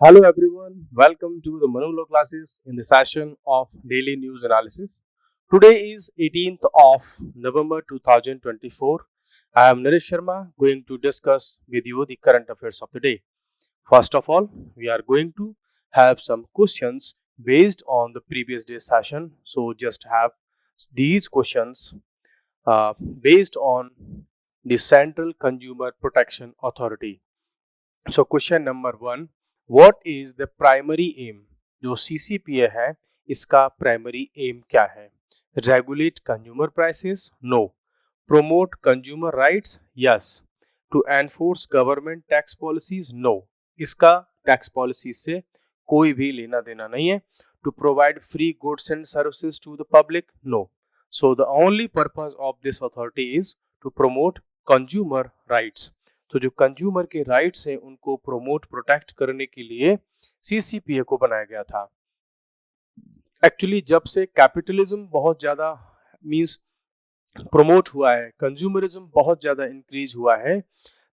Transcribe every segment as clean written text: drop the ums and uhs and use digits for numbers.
Hello everyone, welcome to the Manolo classes in the session of daily news analysis. Today is 18th of November 2024. I am Naresh Sharma going to discuss with you the current affairs of the day. First of all, we are going to have some questions based on the previous day's session. So just have these questions based on the Central Consumer Protection Authority. So question number one, what is the primary aim? जो CCPA है इसका primary aim क्या है? Regulate consumer prices? No. Promote consumer rights? Yes. To enforce government tax policies? No. इसका tax policy से कोई भी लेना देना नहीं है. To provide free goods and services to the public? No. So the only purpose of this authority is to promote consumer rights. तो जो कंज्यूमर के राइट्स हैं उनको प्रोमोट प्रोटेक्ट करने के लिए सीसीपीए को बनाया गया था. एक्चुअली जब से कैपिटलिज्म बहुत ज्यादा मींस प्रमोट हुआ है, कंज्यूमरिज्म बहुत ज्यादा इंक्रीज हुआ है,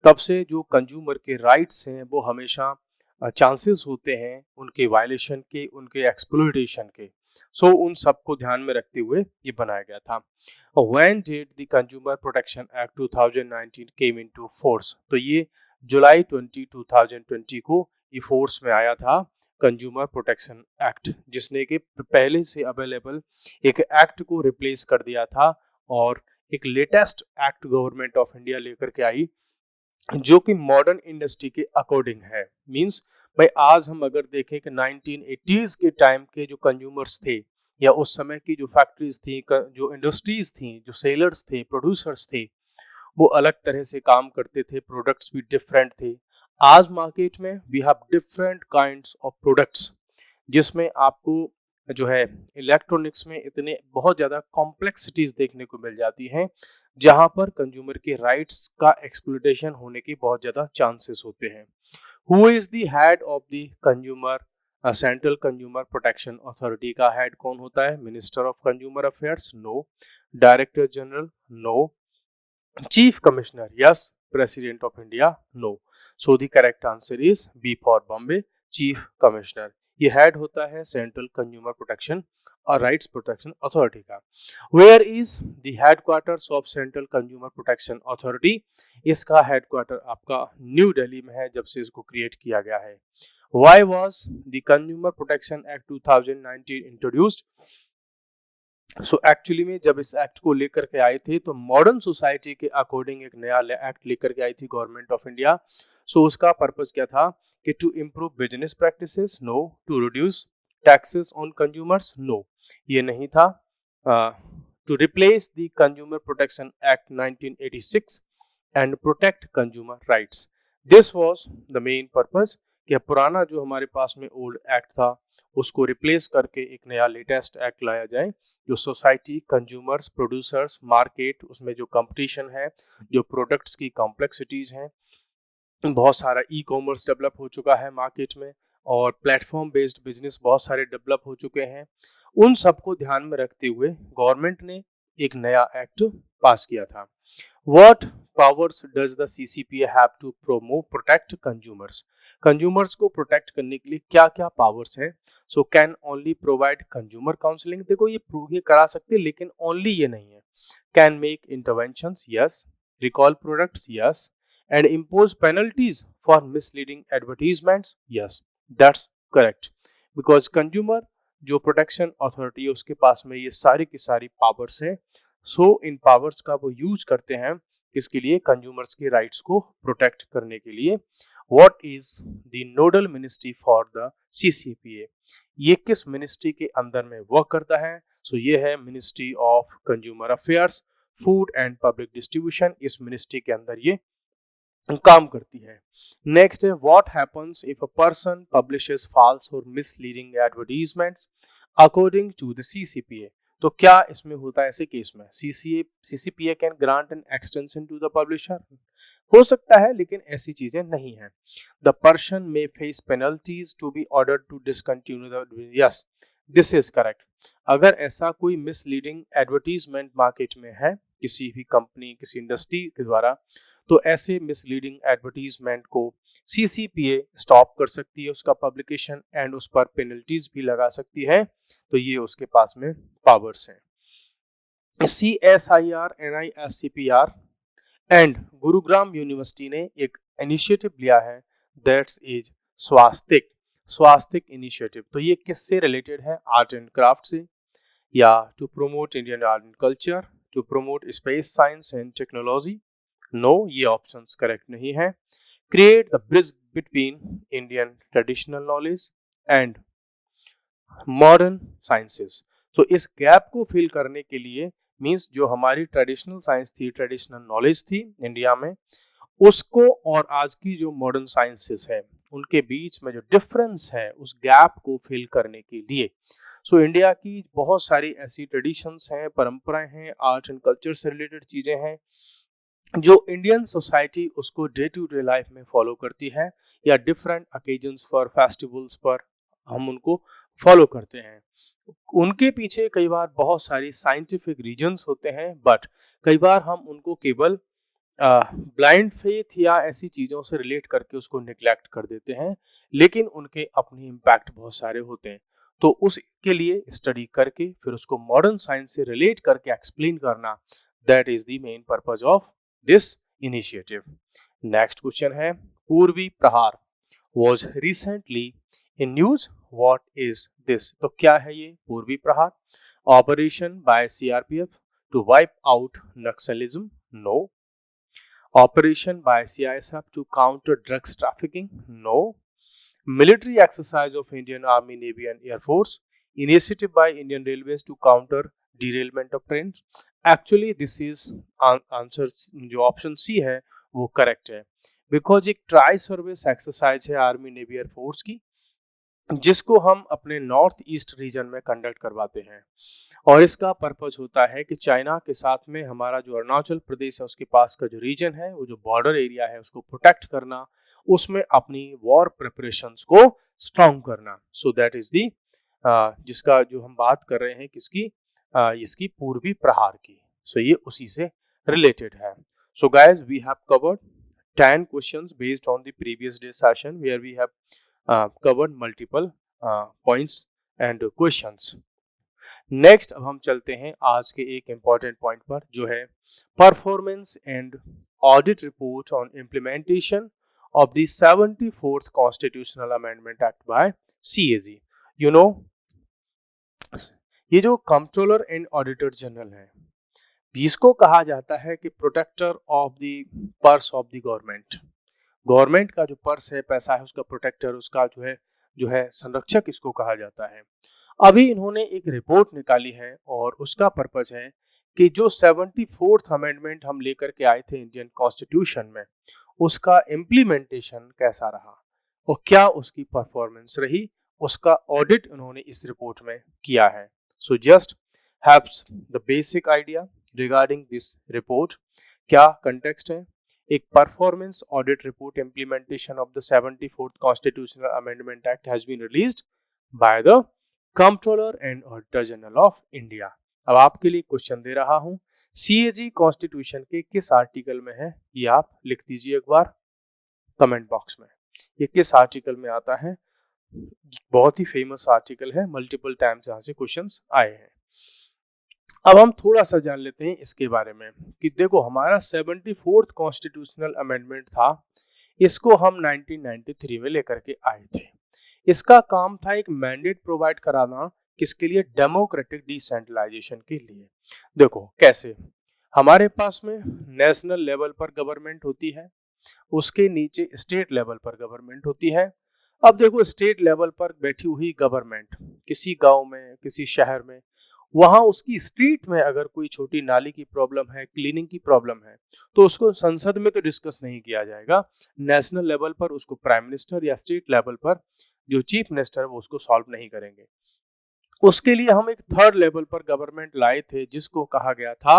तब से जो कंज्यूमर के राइट्स हैं वो हमेशा चांसेस होते हैं उनके वायलेशन के, उनके एक्सप्लॉयटेशन के. सो उन सबको ध्यान में रखते हुए ये बनाया गया था. When did the consumer protection act 2019 came into force? तो ये जुलाई 2020 को ये फोर्स में आया था कंज्यूमर प्रोटेक्शन एक्ट, जिसने कि पहले से अवेलेबल एक एक्ट को रिप्लेस कर दिया था और एक latest act government of India लेकर के आई जो कि मॉडर्न इंडस्ट्री के अकॉर्डिंग है. मींस भाई आज हम अगर देखें कि 1980s के टाइम के जो कंज्यूमर्स थे या उस समय की जो फैक्ट्रीज थी, जो इंडस्ट्रीज थी, जो सेलर्स थे, प्रोड्यूसर्स थे, वो अलग तरह से काम करते थे, प्रोडक्ट्स भी डिफरेंट थे. आज मार्केट में we have different kinds of products, जिसमें आपको जो है इलेक्ट्रॉनिक्स में इतने बहुत ज़्यादा कॉम्प्लेक्सिटीज देखने को मिल जाती हैं जहां पर कंज्यूमर के राइट्स का एक्सप्लॉयटेशन होने की बहुत ज़्यादा चांसेस होते हैं. Who is the head of the consumer central consumer protection authority? का हेड कौन होता है? Minister of consumer affairs? No. Director general? No. Chief commissioner? Yes. President of India? No. So the correct answer is B for Bombay, chief commissioner. ये head होता है central consumer protection और rights protection authority का. Where is the headquarters of central consumer protection authority? इसका headquarter आपका new Delhi में है जब से इसको क्रिएट किया गया है. Why was the consumer protection act 2019 introduced? So actually में जब इस एक्ट को लेकर के आए थे तो मॉडर्न सोसाइटी के अकॉर्डिंग एक नया एक्ट लेकर के आई थी गवर्नमेंट ऑफ इंडिया. सो उसका पर्पस क्या था कि to improve business practices? No. To reduce taxes on consumers? No, ये नहीं था. To replace the consumer protection act 1986 and protect consumer rights. This was the main purpose कि पुराना जो हमारे पास में ओल्ड एक्ट था उसको रिप्लेस करके एक नया लेटेस्ट एक्ट लाया जाए जो सोसाइटी, कंज्यूमर्स, प्रोड्यूसर्स, मार्केट, उसमें जो कंपटीशन है, जो प्रोडक्ट्स की कॉम्प्लेक्सिटीज हैं, बहुत सारा ई कॉमर्स डेवलप हो चुका है मार्केट में और प्लेटफॉर्म बेस्ड बिजनेस बहुत सारे डेवलप हो चुके हैं. उन सबको ध्यान में रखते हुए गवर्नमेंट ने एक नया एक्ट पास किया था. What powers does the CCPA have to promote protect consumers? Consumers को प्रोटेक्ट करने के लिए क्या क्या पावर्स हैं? So can only provide consumer counselling? देखो ये करा सकते हैं लेकिन ओनली ये नहीं है. Can make interventions? Yes. Recall products? Yes. and impose penalties for misleading advertisements? Yes, that's correct. Because consumer जो प्रोटेक्शन अथॉरिटी है उसके पास में ये सारी की सारी पावर्स हैं. सो इन पावर्स का वो यूज करते हैं किसके लिए? कंज्यूमर्स के राइट्स को प्रोटेक्ट करने के लिए. What is the nodal ministry for the CCPA? ये किस मिनिस्ट्री के अंदर में वर्क करता है? सो ये है ministry of consumer affairs, food and public distribution. इस मिनिस्ट्री के अंदर ये काम करती है. नेक्स्ट है what happens if a person publishes false और misleading advertisements according to the CCPA? तो क्या इसमें होता है ऐसे केस में? CCPA can grant an extension to the publisher? हो सकता है लेकिन ऐसी चीजें नहीं है. The person may face penalties to be ordered to discontinue the. Yes, this is correct. अगर ऐसा कोई मिसलीडिंग एडवर्टीजमेंट मार्केट में है किसी भी कंपनी, किसी इंडस्ट्री के द्वारा, तो ऐसे मिसलीडिंग एडवर्टीजमेंट को CCPA स्टॉप कर सकती है उसका पब्लिकेशन एंड उस पर पेनल्टीज भी लगा सकती है। तो ये उसके पास में पावर्स हैं। CSIR, NISCPR and Gurugram university ने एक इनिशिएटिव लिया है, दैट्स इज स्वास्तिक इनिशिएटिव। तो ये किससे रिलेटेड है? आर्ट एंड क्राफ्ट से, या to promote Indian art and culture, to promote space science and technology? No, ये ऑप्शंस करेक्ट नहीं है। Create the bridge between Indian traditional knowledge and modern sciences. तो इस गैप को फिल करने के लिए मींस जो हमारी ट्रेडिशनल साइंस थी, ट्रेडिशनल नॉलेज थी इंडिया में, उसको और आज की जो मॉडर्न साइंसेस है उनके बीच में जो डिफरेंस है उस गैप को फिल करने के लिए सो इंडिया की बहुत सारी ऐसी ट्रेडिशंस हैं, परंपराएं हैं, आर्ट एंड कल्चर से रिलेटेड चीजें हैं जो इंडियन सोसाइटी उसको डे टू डे लाइफ में फॉलो करती है, या डिफरेंट ओकेजन्स पर, फेस्टिवल्स पर हम उनको फॉलो करते हैं। उनके पीछे कई बार बहुत सारी साइंटिफिक रीजंस होते हैं, बट कई बार हम उनको केवल ब्लाइंड फेथ या ऐसी चीज़ों से रिलेट करके उसको निग्लेक्ट कर देते हैं, लेकिन उनके अपने इम्पैक्ट बहुत सारे होते हैं। तो उसके लिए स्टडी करके फिर उसको मॉडर्न साइंस से रिलेट करके एक्सप्लेन करना, that is the main purpose of this initiative. Next question है, Purvi Prahar was recently in news, what is this? तो क्या है ये Purvi Prahar? Operation by CRPF to wipe out Naxalism? No. Operation by CISF to counter drugs trafficking? No. Military exercise of Indian Army, Navy and Air Force. Initiative by Indian Railways to counter derailment of trains. Actually this is answer जो option C है वो correct है, because एक tri service exercise है army, navy, air force की, जिसको हम अपने नॉर्थ ईस्ट रीजन में कंडक्ट करवाते हैं। और इसका पर्पज होता है कि चाइना के साथ में हमारा जो अरुणाचल प्रदेश है उसके पास का जो रीजन है, वो जो बॉर्डर एरिया है, उसको प्रोटेक्ट करना, उसमें अपनी वॉर प्रिपरेशंस को स्ट्रॉन्ग करना। सो दैट इज दी जिसका जो हम बात कर रहे हैं किसकी, इसकी पूर्वी प्रहार की। सो ये उसी से रिलेटेड है। So guys we have covered 10 questions based on the previous day session where we have covered multiple points and questions. Next अब हम चलते हैं आज के एक इम्पॉर्टेंट पॉइंट पर, जो है performance and audit report on implementation of the 74th constitutional amendment act by CAG। You know, ये जो कंट्रोलर एंड ऑडिटर जनरल है, इसको कहा जाता है कि protector of the purse of the government. Government का जो पर्स है, पैसा है, उसका प्रोटेक्टर, उसका जो है संरक्षक इसको कहा जाता है। अभी इन्होंने एक रिपोर्ट निकाली है और उसका पर्पज है कि जो 74th अमेंडमेंट हम लेकर के आए थे इंडियन कॉन्स्टिट्यूशन में, उसका इम्प्लीमेंटेशन कैसा रहा और क्या उसकी परफॉर्मेंस रही, उसका ऑडिट उन्होंने इस रिपोर्ट में किया है। So just haves the basic idea regarding this report. क्या कंटेक्स्ट है? एक performance audit report implementation of the 74th constitutional amendment act has been released by the controller and auditor general of India. अब आपके लिए question दे रहा हूं, CAG constitution के किस आर्टिकल में है, ये आप लिख दीजिए एक बार कमेंट बॉक्स में। ये किस आर्टिकल में आता है? बहुत ही फेमस आर्टिकल है, मल्टीपल टाइम्स यहाँ से क्वेश्चंस आए हैं। अब हम थोड़ा सा जान लेते हैं इसके बारे में कि देखो, हमारा 74th कॉन्स्टिट्यूशनल अमेंडमेंट था, इसको हम 1993 में लेकर के आए थे। इसका काम था एक मैंडेट प्रोवाइड कराना, किसके लिए? डेमोक्रेटिक डिसेंट्रलाइजेशन के लिए। देखो कैसे, हमारे पास में नेशनल लेवल पर गवर्नमेंट होती है, उसके नीचे स्टेट लेवल पर गवर्नमेंट होती है। अब देखो, स्टेट लेवल पर बैठी हुई गवर्नमेंट किसी गांव में, किसी शहर में, वहां उसकी स्ट्रीट में अगर कोई छोटी नाली की प्रॉब्लम है, क्लीनिंग की प्रॉब्लम है, तो उसको संसद में तो डिस्कस नहीं किया जाएगा। नेशनल लेवल पर उसको प्राइम मिनिस्टर या स्टेट लेवल पर जो चीफ मिनिस्टर है वो उसको सॉल्व नहीं करेंगे। उसके लिए हम एक थर्ड लेवल पर गवर्नमेंट लाए थे जिसको कहा गया था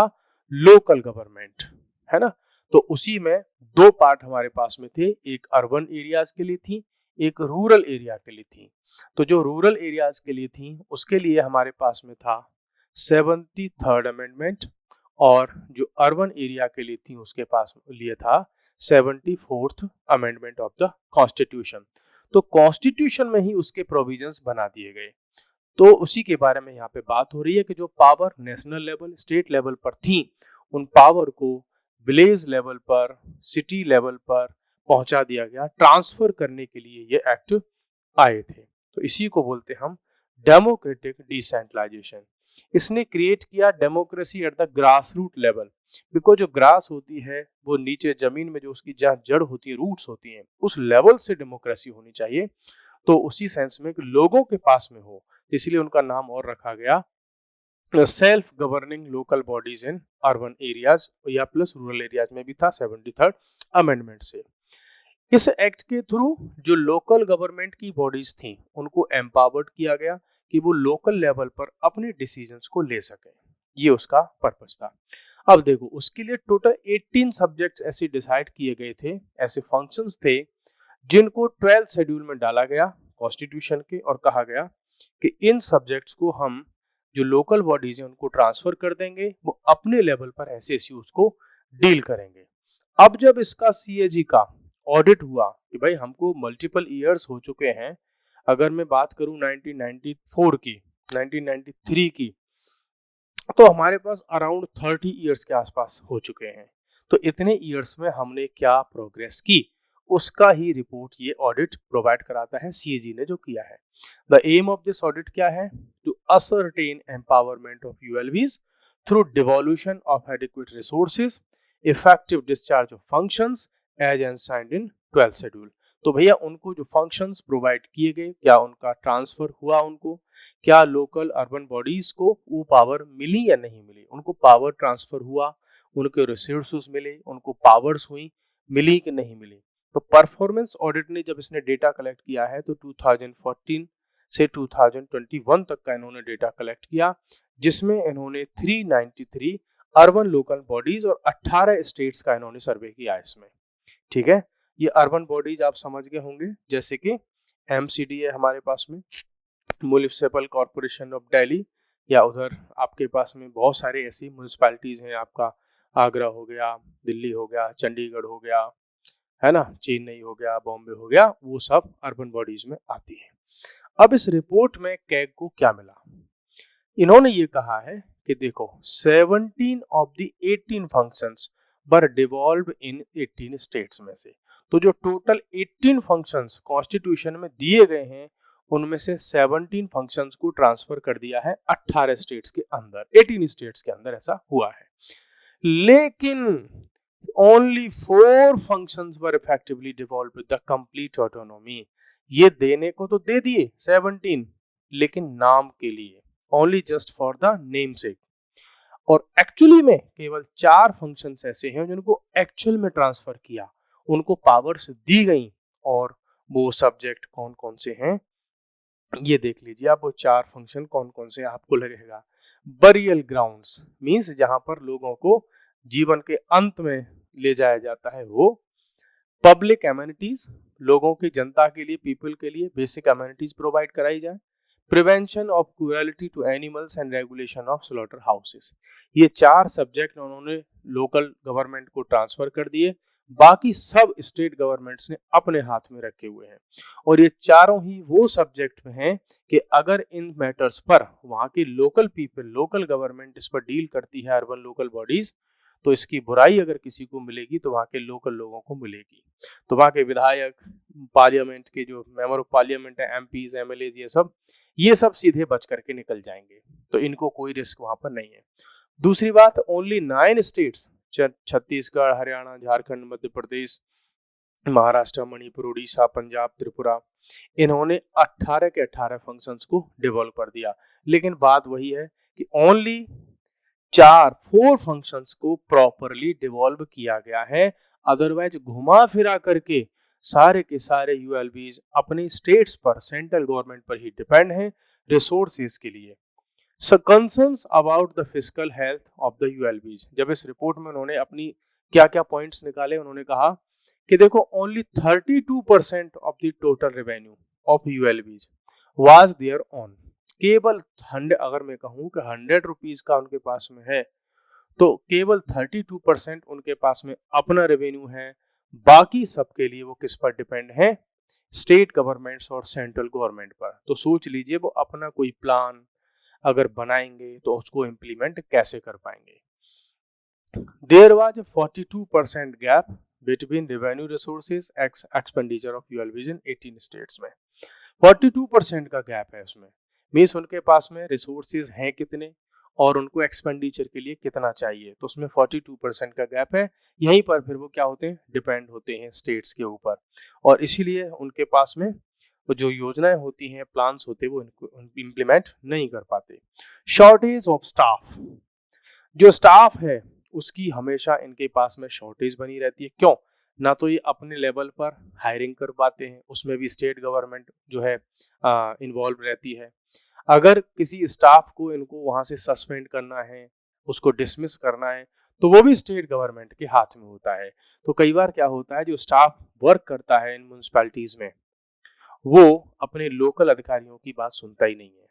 लोकल गवर्नमेंट, है ना। तो उसी में दो पार्ट हमारे पास में थे, एक अर्बन एरियाज के लिए थी, एक रूरल एरिया के लिए थी। तो जो रूरल एरियाज के लिए थी उसके लिए हमारे पास में था 73rd अमेंडमेंट, और जो अर्बन एरिया के लिए थी उसके पास लिए था 74th amendment of the constitution. तो कॉन्स्टिट्यूशन में ही उसके प्रोविजंस बना दिए गए। तो उसी के बारे में यहाँ पे बात हो रही है कि जो power national level state level पर थी उन पावर को विलेज लेवल पर सिटी लेवल पर पहुंचा दिया गया, ट्रांसफर करने के लिए ये एक्ट आए थे। तो इसी को बोलते हम डेमोक्रेटिक डिसेंट्रलाइजेशन। इसने क्रिएट किया democracy at the grass root level, because जो ग्रास होती है वो नीचे जमीन में जो उसकी जहाँ जड़ होती है, रूट्स होती हैं, उस लेवल से डेमोक्रेसी होनी चाहिए। तो उसी सेंस में कि लोगों के पास में हो, इसलिए उनका नाम और रखा गया self governing local bodies in urban areas, या प्लस रूरल एरियाज में भी था 73rd अमेंडमेंट से। इस एक्ट के थ्रू जो लोकल गवर्नमेंट की बॉडीज थी उनको एम्पावर्ड किया गया कि वो लोकल लेवल पर अपने डिसीजंस को ले सके, ये उसका पर्पस था। अब देखो उसके लिए टोटल 18 सब्जेक्ट्स ऐसे डिसाइड किए गए थे, ऐसे फंक्शंस थे जिनको 12th शेड्यूल में डाला गया कॉन्स्टिट्यूशन के, और कहा गया कि इन सब्जेक्ट्स को हम जो लोकल बॉडीज हैं उनको ट्रांसफर कर देंगे, वो अपने लेवल पर ऐसे इश्यूज को डील करेंगे। अब जब इसका सीएजी का ऑडिट हुआ कि भाई हमको मल्टीपल ईयर्स हो चुके हैं, अगर मैं बात करूं 1994 की, 1993 की, तो हमारे पास अराउंड 30 ईयर्स के आसपास हो चुके हैं। तो इतने ईयर्स में हमने क्या प्रोग्रेस की, उसका ही रिपोर्ट ये ऑडिट प्रोवाइड कराता है, सीएजी ने जो किया है। The aim of this audit क्या है? To ascertain empowerment of ULBs through devolution of adequate resources, effective discharge of functions as enshrined in 12th schedule. तो भैया उनको जो फंक्शंस प्रोवाइड किए गए, क्या उनका ट्रांसफर हुआ, उनको क्या लोकल अर्बन बॉडीज को वो पावर मिली या नहीं मिली, उनको पावर ट्रांसफर हुआ, उनके रिसोर्सेज मिले, उनको पावर्स हुई, मिली कि नहीं मिली। तो परफॉर्मेंस ऑडिट ने जब इसने डेटा कलेक्ट किया है तो 2014 से 2021 तक का इन्होंने डेटा कलेक्ट किया, जिसमें इन्होंने 393 अर्बन लोकल बॉडीज और 18 स्टेट्स का इन्होंने सर्वे किया इसमें। ठीक है, ये अर्बन बॉडीज आप समझ गए होंगे, जैसे कि एमसीडी है हमारे पास में, म्युनिसिपल कॉर्पोरेशन ऑफ दिल्ली, या उधर आपके पास में बहुत सारे ऐसी म्यूनिसिपैलिटीज हैं, आपका आगरा हो गया, दिल्ली हो गया, चंडीगढ़ हो गया, है ना, चेन्नई हो गया, बॉम्बे हो गया, वो सब अर्बन बॉडीज में आती है। अब इस रिपोर्ट में कैग को क्या मिला? इन्होंने ये कहा है कि देखो 17 of the 18 functions were devolve in 18 states में से, तो जो टोटल 18 फंक्शंस कॉन्स्टिट्यूशन में दिए गए हैं उनमें से 17 फंक्शंस को ट्रांसफर कर दिया है 18 स्टेट्स के अंदर, 18 स्टेट्स के अंदर ऐसा हुआ है। लेकिन only 4 functions were effectively devolved with the complete autonomy। ये देने को तो दे दिए 17, लेकिन नाम के लिए, only just for the namesake। और एक्चुअली में केवल 4 फंक्शंस ऐसे हैं जिनको एक्चुअल में ट्रांसफर किया, उनको पावर्स दी गई, और वो सब्जेक्ट कौन कौन से हैं ये देख लीजिए आप। वो 4 फंक्शन कौन कौन से आपको लगेगा? बरियल ग्राउंड्स मींस जहां पर लोगों को जीवन के अंत में ले जाया जाता है वो। पब्लिक एमिनिटीज, लोगों की, जनता के लिए, पीपल के लिए बेसिक एमिनिटीज प्रोवाइड कराई जाए। Prevention of cruelty to animals and regulation of slaughter houses. ये 4 सब्जेक्ट उन्होंने लोकल गवर्नमेंट को ट्रांसफर कर दिए, बाकी सब स्टेट गवर्नमेंट्स ने अपने हाथ में रखे हुए हैं। और ये चारों ही वो सब्जेक्ट में हैं कि अगर इन मैटर्स पर वहाँ की लोकल पीपल, लोकल गवर्नमेंट इस पर डील करती है, अर्बन लोकल बॉडीज, तो इसकी बुराई अगर किसी को मिलेगी तो वहाँ के लोकल लोगों को मिलेगी। तो वहाँ के विधायक, पार्लियामेंट के जो मेंबर ऑफ पार्लियामेंट है, एमपीज, एमएलएज, ये सब सीधे बच करके निकल जाएंगे, तो इनको कोई रिस्क वहाँ पर नहीं है। दूसरी बात, ओनली 9 स्टेट्स, छत्तीसगढ़, हरियाणा, झारखंड, मध्य प्रदेश, महाराष्ट्र, मणिपुर, उड़ीसा, पंजाब, त्रिपुरा, इन्होंने 18 के 18 फंक्शंस को डिवॉल्व कर दिया। लेकिन बात वही है कि ओनली 4 फंक्शंस को प्रॉपरली डिवॉल्व किया गया है, अदरवाइज घुमा फिरा करके सारे के सारे यूएलबीज अपने स्टेट्स पर, सेंट्रल गवर्नमेंट पर ही डिपेंड हैं रिसोर्सेज के लिए। Concerns about the physical health of the ULBs, जब इस रिपोर्ट में उन्होंने अपनी क्या क्या पॉइंट्स निकाले, उन्होंने कहा कि देखो only 32% of the total revenue of ULBs was there on, केवल 100, अगर मैं कहूँ कि 100 रुपीज का उनके पास में है, तो केवल 32% उनके पास में अपना रेवेन्यू है, बाकी सबके लिए वो किस पर डिपेंड है, स्टेट गवर्नमेंट्स और सेंट्रल गवर्नमेंट पर। तो सोच लीजिए वो अपना कोई प्लान अगर बनाएंगे तो उसको इम्प्लीमेंट कैसे कर पाएंगे। There was a 42% gap between revenue resources expenditure of UL Vision 18 states में। 42% का गैप है उसमें, मीन्स उनके पास में रिसोर्सेज हैं कितने और उनको एक्सपेंडिचर के लिए कितना चाहिए, तो उसमें 42% का गैप है। यहीं पर फिर वो क्या होते हैं, डिपेंड होते हैं स्टेट्स के ऊपर, और इसीलिए उनके पास में वो जो योजनाएं होती हैं, प्लान्स होते हैं, वो इनको इम्प्लीमेंट नहीं कर पाते। शॉर्टेज ऑफ स्टाफ, जो स्टाफ है उसकी हमेशा इनके पास में शॉर्टेज बनी रहती है। क्यों? ना तो ये अपने लेवल पर हायरिंग कर पाते हैं, उसमें भी स्टेट गवर्नमेंट जो है इन्वॉल्व रहती है। अगर किसी स्टाफ को इनको वहां से सस्पेंड करना है, उसको डिसमिस करना है, तो वो भी स्टेट गवर्नमेंट के हाथ में होता है। तो कई बार क्या होता है, जो स्टाफ वर्क करता है इन म्यूनिसिपैलिटीज में, वो अपने लोकल अधिकारियों की बात सुनता ही नहीं है।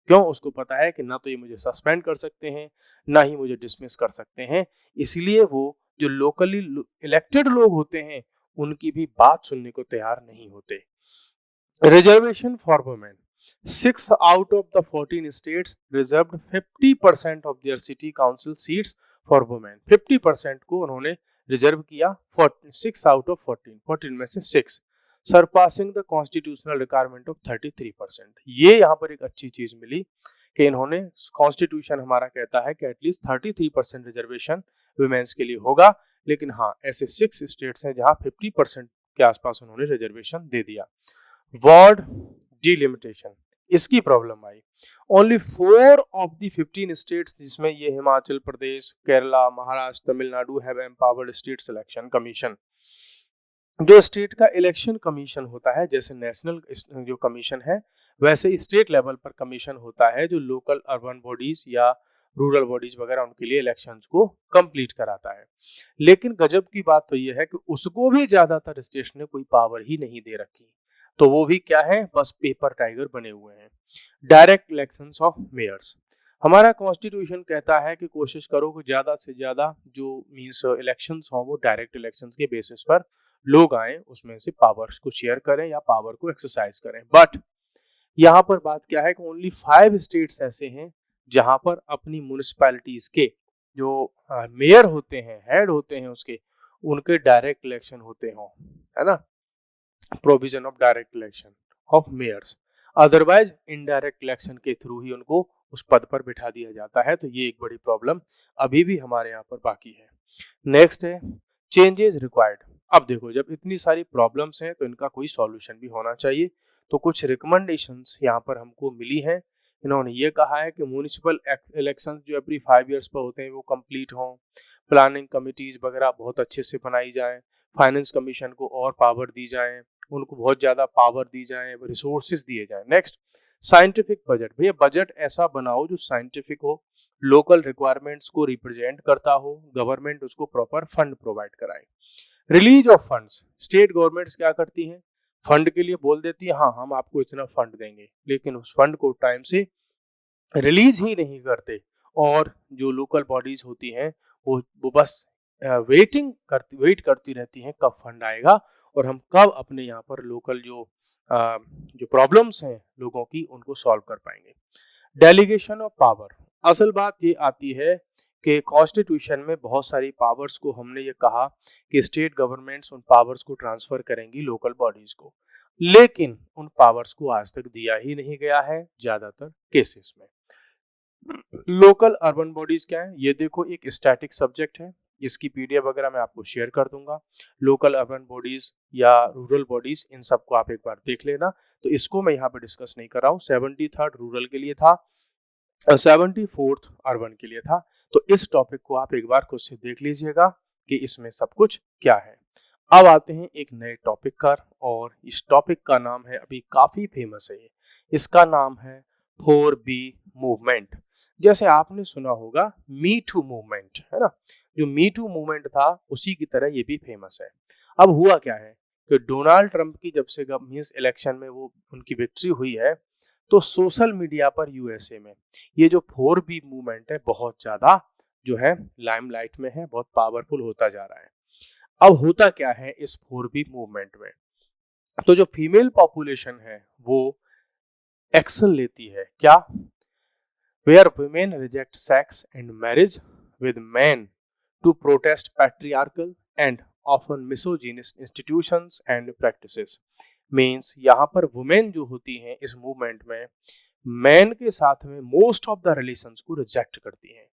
क्यों? उसको पता है कि ना तो ये मुझे सस्पेंड कर सकते हैं, ना ही मुझे डिसमिस कर सकते हैं। इसीलिए वो जो लोकली इलेक्टेड लोग होते हैं, उनकी भी बात सुनने को तैयार नहीं होते। Reservation for women, 6 out of the 14 states reserved 50% of their city council seats for women। 50% को उन्होंने रिजर्व किया, 6 out of 14 में से 6, surpassing the constitutional requirement of 33%। ये यहाँ पर एक अच्छी चीज मिली कि इन्होंने, कॉन्स्टिट्यूशन हमारा कहता है कि एटलीस्ट 33% रिजर्वेशन वुमेन्स के लिए होगा, लेकिन हाँ ऐसे 6 स्टेट्स हैं जहाँ 50% के आसपास उन्होंने रिजर्वेशन दे दिया। वार्ड डिलिमिटेशन, इसकी प्रॉब्लम आई। ओनली 4 ऑफ द 15 स्टेट्स, जिसमें ये Himachal Pradesh, Kerala, Maharashtra, Tamil Nadu, have empowered state selection commission. जो स्टेट का इलेक्शन कमीशन होता है, जैसे नेशनल जो कमीशन है, वैसे स्टेट लेवल पर कमीशन होता है जो लोकल अर्बन बॉडीज या रूरल बॉडीज वगैरह उनके लिए इलेक्शंस को कंप्लीट कराता है। लेकिन गजब की बात तो यह है कि उसको भी ज्यादातर स्टेट ने कोई पावर ही नहीं दे रखी। तो वो भी क्या है, बस पेपर टाइगर बने हुए हैं। डायरेक्ट इलेक्शंस ऑफ मेयर्स, हमारा कॉन्स्टिट्यूशन कहता है कि कोशिश करो कि ज्यादा से ज्यादा जो मींस इलेक्शंस हो वो डायरेक्ट इलेक्शंस के बेसिस पर लोग आए, उसमें से पावर्स को शेयर करें या पावर को एक्सरसाइज करें। बट यहाँ पर बात क्या है कि ओनली 5 स्टेट्स ऐसे हैं जहां पर अपनी म्यूनिसिपैलिटीज के जो मेयर होते हैं, हेड होते हैं उसके, उनके डायरेक्ट इलेक्शन होते हों, है ना, provision of direct election of mayors. Otherwise indirect election के थ्रू ही उनको उस पद पर बिठा दिया जाता है। तो ये एक बड़ी प्रॉब्लम अभी भी हमारे यहाँ पर बाकी है। नेक्स्ट है चेंजेस रिक्वायर्ड। अब देखो, जब इतनी सारी प्रॉब्लम्स हैं तो इनका कोई सॉल्यूशन भी होना चाहिए। तो कुछ रिकमेंडेशंस यहाँ पर हमको मिली हैं। इन्होंने ये कहा है कि म्यूनिसिपल इलेक्शन जो एवरी 5 years पर होते हैं वो कंप्लीट हों, प्लानिंग कमिटीज वगैरह बहुत अच्छे से बनाई जाएं, फाइनेंस कमीशन को और पावर दी जाए, उनको बहुत ज़्यादा पावर दी जाए, रिसोर्सेज दिए जाए। नेक्स्ट साइंटिफिक बजट, भैया बजट ऐसा बनाओ जो साइंटिफिक हो, लोकल रिक्वायरमेंट्स को रिप्रेजेंट करता हो, गवर्नमेंट उसको प्रॉपर फंड प्रोवाइड कराए। Release of funds, state governments क्या करती हैं, फंड के लिए बोल देती है हाँ हम आपको इतना फंड देंगे, लेकिन उस फंड को टाइम से रिलीज ही नहीं करते, और जो लोकल बॉडीज होती हैं वो बस वेट करती रहती हैं कब फंड आएगा और हम कब अपने यहाँ पर लोकल जो प्रॉब्लम्स हैं लोगों की उनको सॉल्व कर पाएंगे। डेलीगेशन ऑफ पावर, असल बात ये आती है कि कॉन्स्टिट्यूशन में बहुत सारी पावर्स को हमने ये कहा कि स्टेट गवर्नमेंट्स उन पावर्स को ट्रांसफर करेंगी लोकल बॉडीज को, लेकिन उन पावर्स को आज तक दिया ही नहीं गया है ज्यादातर केसेस में। लोकल अर्बन बॉडीज क्या है, ये देखो एक स्टैटिक सब्जेक्ट है, इसकी पीडीएफ वगैरह मैं आपको शेयर कर दूंगा। लोकल अर्बन बॉडीज या रूरल बॉडीज, इन सबको आप एक बार देख लेना। तो इसको मैं यहाँ पे डिस्कस नहीं कर रहा हूँ। 73rd रूरल के लिए था, 74th अर्बन के लिए था। तो इस टॉपिक को आप एक बार खुद से देख लीजिएगा कि इसमें सब कुछ क्या है। अब आते हैं एक नए टॉपिक का, और इस टॉपिक का नाम है, अभी काफी फेमस है ये, इसका नाम है 4B मूवमेंट। जैसे आपने सुना होगा मी टू मूवमेंट, है ना, जो मी टू मूवमेंट था उसी की तरह ये भी फेमस है। अब हुआ क्या है कि डोनाल्ड ट्रंप की जब से मींस इलेक्शन में वो उनकी विक्ट्री हुई है, तो सोशल मीडिया पर यूएसए में ये जो 4B मूवमेंट है बहुत ज्यादा जो है लाइमलाइट में है, बहुत पावरफुल होता जा रहा है। अब होता क्या है इस 4B मूवमेंट में, तो जो फीमेल पॉपुलेशन है वो एक्शन लेती है क्या, where women reject sex and marriage with men to protest patriarchal and often misogynist institutions and practices। Means यहाँ पर वुमेन जो होती हैं इस मूवमेंट में मैन के साथ में मोस्ट ऑफ द रिलेशंस को रिजेक्ट करती हैं।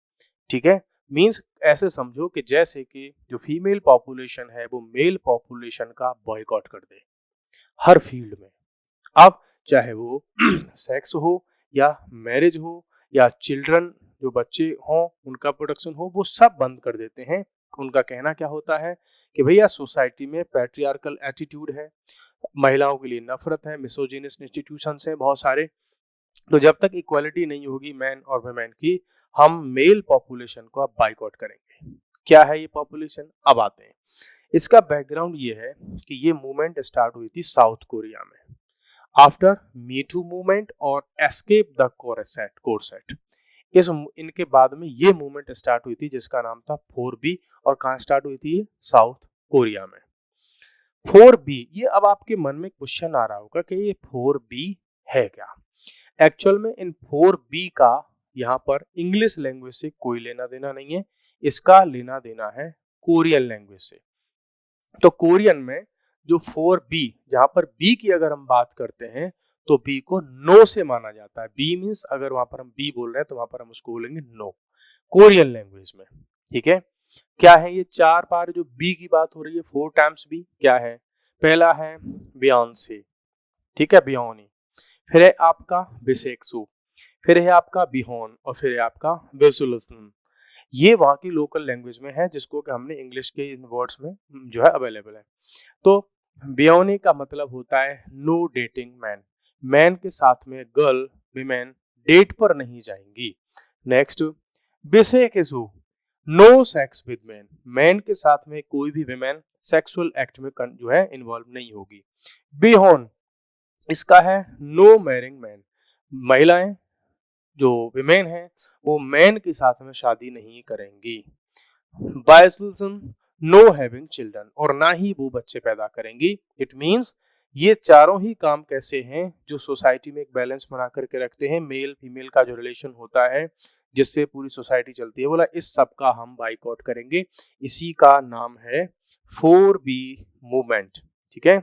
ठीक है, मीन्स ऐसे समझो कि जैसे कि जो फीमेल पॉपुलेशन है वो मेल पॉपुलेशन का बॉयकॉट कर दे हर फील्ड में। अब चाहे वो सेक्स हो या मैरिज हो या चिल्ड्रन जो बच्चे हों उनका प्रोडक्शन हो, वो सब बंद कर देते हैं। उनका कहना क्या होता है कि भैया सोसाइटी में पैट्रियार्कल एटीट्यूड है, महिलाओं के लिए नफरत है, मिसोजिनिस्ट इंस्टीट्यूशंस हैं बहुत सारे, तो जब तक इक्वालिटी नहीं होगी मैन और वुमेन की, हम मेल पॉपुलेशन को अब बाइकआउट करेंगे। क्या है ये पॉपुलेशन, अब आते हैं। इसका बैकग्राउंड ये है कि ये मूवमेंट स्टार्ट हुई थी साउथ कोरिया में आफ्टर मी टू मूवमेंट और एस्केप द कोरसेट। इनके बाद में ये मूवमेंट स्टार्ट हुई थी जिसका नाम था 4B, और कहाँ स्टार्ट हुई थी, साउथ कोरिया में। 4B, ये अब आपके मन में क्वेश्चन आ रहा होगा कि ये 4B है क्या। एक्चुअल में इन 4B का यहाँ पर इंग्लिश लैंग्वेज से कोई लेना देना नहीं है, इसका लेना देना है कोरियन लैंग्वेज से। तो कोरियन में जो 4B, जहां पर B की अगर हम बात करते हैं तो B को नो से माना जाता है। B मीन्स अगर वहां पर हम B बोल रहे हैं तो वहां पर हम उसको बोलेंगे नो, कोरियन लैंग्वेज में। ठीक है, क्या है ये 4 बार जो B की बात हो रही है, 4 टाइम्स B क्या है, पहला है बियॉन्से, ठीक है बियोनी, फिर है आपका बिसेक्सू, फिर है आपका बिहोन, और फिर है आपका विजुअलिज्म। ये वहाँ की लोकल लैंग्वेज में है जिसको कि हमने इंग्लिश के इन वर्ड्स में जो है अवेलेबल है। तो बियोनी का मतलब होता है नो डेटिंग मैन, मैन के साथ में गर्ल विमेन डेट पर नहीं जाएंगी। नेक्स्ट बिसेक्सू, no sex with man, man के साथ में कोई भी विमेन सेक्सुअल एक्ट में जो है इन्वॉल्व नहीं होगी। बिहोन, इसका है नो मैरिंग मैन, महिलाएं जो विमेन है वो मैन के साथ में शादी नहीं करेंगी। बायसुल्सन, नो हैविंग चिल्ड्रन, और ना ही वो बच्चे पैदा करेंगी। इट मींस ये चारों ही काम कैसे हैं जो सोसाइटी में एक बैलेंस बना करके रखते हैं, मेल फीमेल का जो रिलेशन होता है जिससे पूरी सोसाइटी चलती है, बोला इस सब का हम बाइकआउट करेंगे। इसी का नाम है 4B मूवमेंट। ठीक है,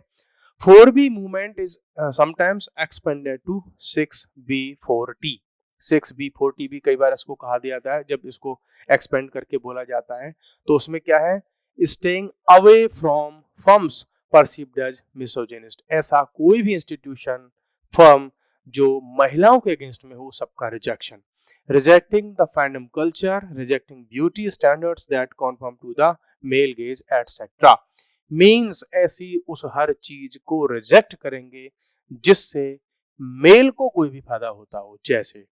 4B movement is sometimes expanded to 6B4T। 6B4T भी कई बार इसको कहा जाता है, जब इसको एक्सपेंड करके बोला जाता है तो उसमें क्या है, staying away from firms perceived as misogynist. ऐसा कोई भी इंस्टीट्यूशन फर्म जो महिलाओं के अगेंस्ट में हो, सबका rejection. Rejecting the fandom culture, rejecting beauty standards that conform to the male gaze etcetera. Means ऐसी उस हर चीज को रिजेक्ट करेंगे जिससे मेल को कोई भी फायदा होता हो, जैसे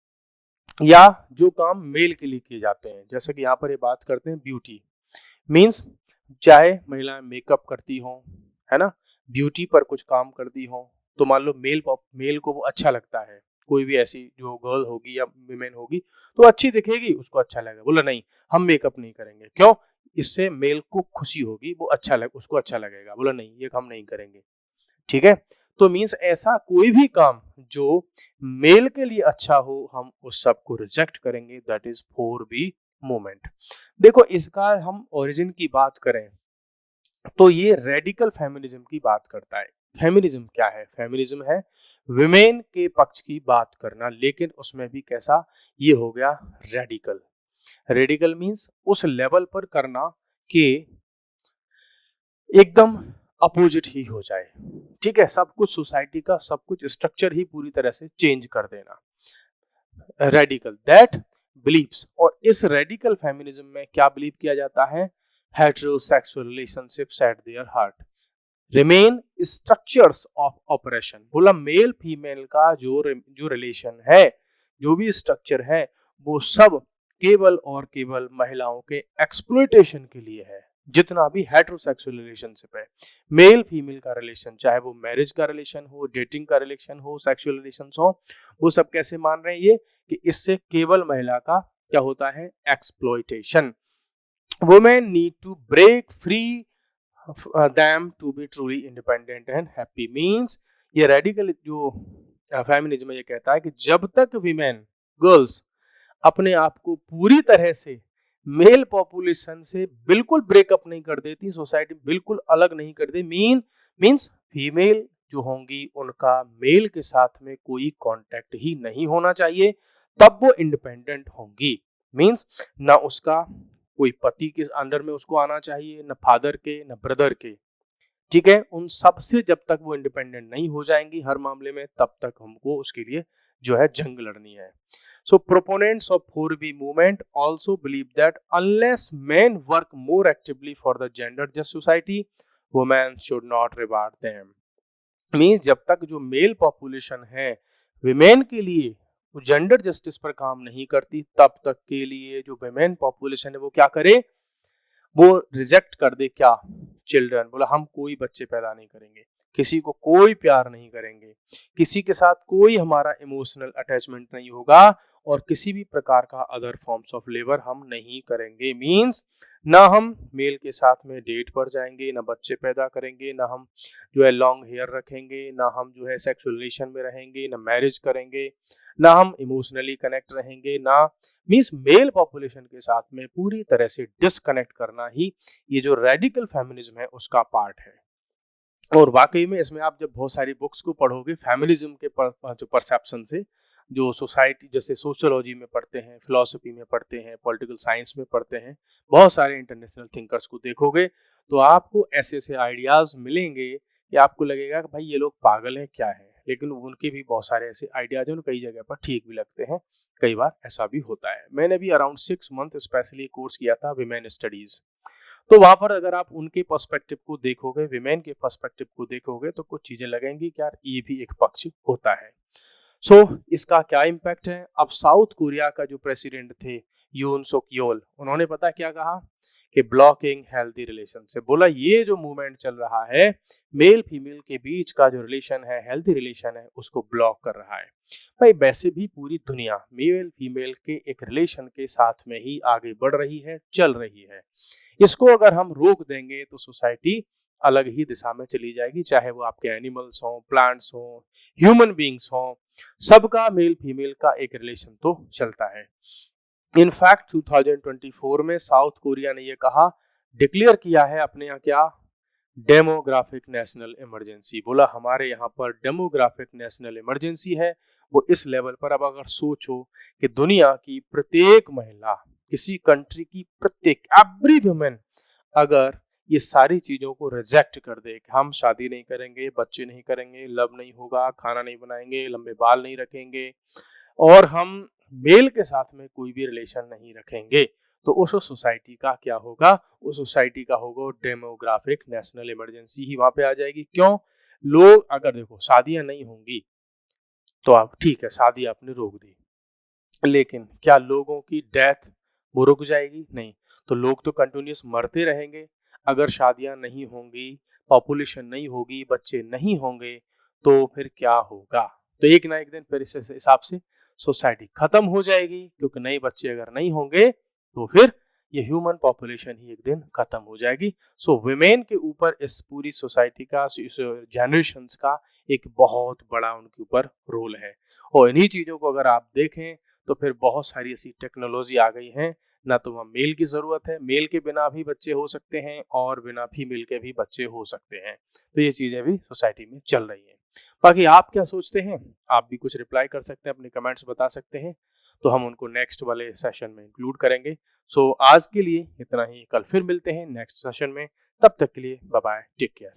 या जो काम मेल के लिए किए जाते हैं, जैसे कि यहाँ पर ये बात करते हैं ब्यूटी। मीन्स चाहे महिलाएं मेकअप करती हों, है ना, ब्यूटी पर कुछ काम करती हों, तो मान लो मेल को वो अच्छा लगता है, कोई भी ऐसी जो गर्ल होगी या विमेन होगी तो अच्छी दिखेगी, उसको अच्छा लगेगा, बोला नहीं हम मेकअप नहीं करेंगे, क्यों, इससे मेल को खुशी होगी, वो उसको अच्छा लगेगा, बोला नहीं ये हम नहीं करेंगे। ठीक है, तो मीन्स ऐसा कोई भी काम जो मेल के लिए अच्छा हो हम उस सब को रिजेक्ट करेंगे। That is 4B movement. देखो इसका हम ओरिजिन की बात करें तो ये रेडिकल फेमिनिज्म की बात करता है। फेमिनिज्म क्या है, फेमिनिज्म है विमेन के पक्ष की बात करना, लेकिन उसमें भी कैसा, ये हो गया रेडिकल। रेडिकल मीन्स उस लेवल पर करना कि एकदम अपोजिट ही हो जाए। ठीक है, सब कुछ सोसाइटी का सब कुछ स्ट्रक्चर ही पूरी तरह से चेंज कर देना। रेडिकल दैट बिलीव्स, और इस रेडिकल फेमिनिज्म में क्या बिलीव किया जाता है, heterosexual relationships eight their heart remain structures of operation. बोला मेल फीमेल का जो रिलेशन है, जो भी स्ट्रक्चर है, वो सब केवल और केवल महिलाओं के एक्सप्लॉयटेशन के लिए है। जितना भी हेटेरोसेक्सुअल रिलेशनशिप है, मेल फीमेल का रिलेशन, चाहे वो मैरिज का रिलेशन हो, डेटिंग का रिलेशन हो, सेक्सुअल रिलेशंस हो, वो सब कैसे मान रहे हैं ये कि इससे केवल महिला का क्या होता है, exploitation. Women need to break free them to be truly independent and happy। Means ये रेडिकल जो फेमिनिज्म ये कहता है कि जब तक विमेन, गर्ल्स अपने आप को पूरी तरह से मेल पॉपुलेशन से बिल्कुल ब्रेकअप नहीं कर देती, सोसाइटी बिल्कुल अलग नहीं कर देती, मीन्स फीमेल जो होंगी उनका मेल के साथ में कोई कांटेक्ट ही नहीं होना चाहिए, तब वो इंडिपेंडेंट होंगी। मीन्स ना उसका कोई पति के अंडर में उसको आना चाहिए, न फादर के, न ब्रदर के, ठीक है। उन सब से जब तक वो इंडिपेंडेंट नहीं हो जाएंगी हर मामले में, तब तक हमको उसके लिए जो है जंग लड़नी है। So proponents of 4B movement also believe that unless men work more actively for the gender just society, women should not reward them. Means जब तक जो मेल पॉपुलेशन है विमेन के लिए जेंडर जस्टिस पर काम नहीं करती, तब तक के लिए जो विमेन पॉपुलेशन है वो क्या करे, वो रिजेक्ट कर दे क्या, चिल्ड्रन, बोला हम कोई बच्चे पैदा नहीं करेंगे, किसी को कोई प्यार नहीं करेंगे, किसी के साथ कोई हमारा इमोशनल अटैचमेंट नहीं होगा और किसी भी प्रकार का अदर फॉर्म्स ऑफ लेबर हम नहीं करेंगे। मींस ना हम मेल के साथ में डेट पर जाएंगे, ना बच्चे पैदा करेंगे, ना हम जो है लॉन्ग हेयर रखेंगे, ना हम जो है सेक्सुअल रिलेशन में रहेंगे, ना मैरिज करेंगे, ना हम इमोशनली कनेक्ट रहेंगे, ना मींस मेल पॉपुलेशन के साथ में पूरी तरह से डिस्कनेक्ट करना ही ये जो रेडिकल फेमिनिज्म है उसका पार्ट है। और वाकई में इसमें आप जब बहुत सारी बुक्स को पढ़ोगे फेमिनिज्म के जो परसेप्शन से, जो सोसाइटी जैसे सोशियोलॉजी में पढ़ते हैं, फिलॉसफी में पढ़ते हैं, पॉलिटिकल साइंस में पढ़ते हैं, बहुत सारे इंटरनेशनल थिंकर्स को देखोगे तो आपको ऐसे ऐसे आइडियाज मिलेंगे कि आपको लगेगा कि भाई ये लोग पागल हैं क्या है, लेकिन उनके भी बहुत सारे ऐसे आइडियाज हैं, कई जगह पर ठीक भी लगते हैं, कई बार ऐसा भी होता है। मैंने भी अराउंड 6 मंथ स्पेशली कोर्स किया था विमेन स्टडीज, तो वहां पर अगर आप उनके पर्सपेक्टिव को देखोगे, विमेन के पर्सपेक्टिव को देखोगे तो कुछ चीजें लगेंगी कि यार ये भी एक पक्ष होता है। सो इसका क्या इम्पैक्ट है। अब साउथ कोरिया का जो प्रेसिडेंट थे यून सुक योल, उन्होंने पता क्या कहा कि ब्लॉकिंग हेल्दी रिलेशन से, बोला ये जो मूवमेंट चल रहा है मेल फीमेल के बीच का जो रिलेशन है, हेल्दी रिलेशन है, उसको ब्लॉक कर रहा है। भाई वैसे भी पूरी दुनिया मेल फीमेल के एक रिलेशन के साथ में ही आगे बढ़ रही है, चल रही है। इसको अगर हम रोक देंगे तो सोसाइटी अलग ही दिशा में चली जाएगी, चाहे वो आपके एनिमल्स हों, प्लांट्स हों, ह्यूमन बींग्स हों, सबका मेल फीमेल का एक रिलेशन तो चलता है। इनफैक्ट 2024 में साउथ कोरिया ने ये कहा, डिक्लेयर किया है अपने यहाँ क्या, डेमोग्राफिक नेशनल इमरजेंसी। बोला हमारे यहाँ पर डेमोग्राफिक नेशनल इमरजेंसी है, वो इस लेवल पर। अब अगर सोचो कि दुनिया की प्रत्येक महिला, किसी कंट्री की प्रत्येक एवरी वुमेन अगर ये सारी चीजों को रिजेक्ट कर दे कि हम शादी नहीं करेंगे, बच्चे नहीं करेंगे, लव नहीं होगा, खाना नहीं बनाएंगे, लंबे बाल नहीं रखेंगे और हम मेल के साथ में कोई भी रिलेशन नहीं रखेंगे, तो उस सोसाइटी का क्या होगा, उस सोसाइटी का होगा डेमोग्राफिक नेशनल इमरजेंसी ही वहां पे आ जाएगी। क्यों, लोग अगर देखो शादियां नहीं होंगी तो आप ठीक है शादी आपने रोक दी, लेकिन क्या लोगों की डेथ वो रुक जाएगी? नहीं, तो लोग तो कंटिन्यूस मरते रहेंगे। अगर शादियां नहीं होंगी, पॉपुलेशन नहीं होगी, बच्चे नहीं होंगे, तो फिर क्या होगा? तो एक ना एक दिन फिर इस हिसाब से सोसाइटी खत्म हो जाएगी, क्योंकि नए बच्चे अगर नहीं होंगे तो फिर ये ह्यूमन पॉपुलेशन ही एक दिन खत्म हो जाएगी। सो विमेन के ऊपर इस पूरी सोसाइटी का, इस जनरेशंस का एक बहुत बड़ा उनके ऊपर रोल है। और इन्हीं चीज़ों को अगर आप देखें तो फिर बहुत सारी ऐसी टेक्नोलॉजी आ गई हैं, ना तो वहाँ मेल की ज़रूरत है, मेल के बिना भी बच्चे हो सकते हैं और बिना फीमेल के भी बच्चे हो सकते हैं। तो ये चीज़ें भी सोसाइटी में चल रही हैं। बाकी आप क्या सोचते हैं? आप भी कुछ रिप्लाई कर सकते हैं, अपने कमेंट्स बता सकते हैं, तो हम उनको नेक्स्ट वाले सेशन में इंक्लूड करेंगे। सो आज के लिए इतना ही, कल फिर मिलते हैं नेक्स्ट सेशन में। तब तक के लिए बाय बाय, टेक केयर।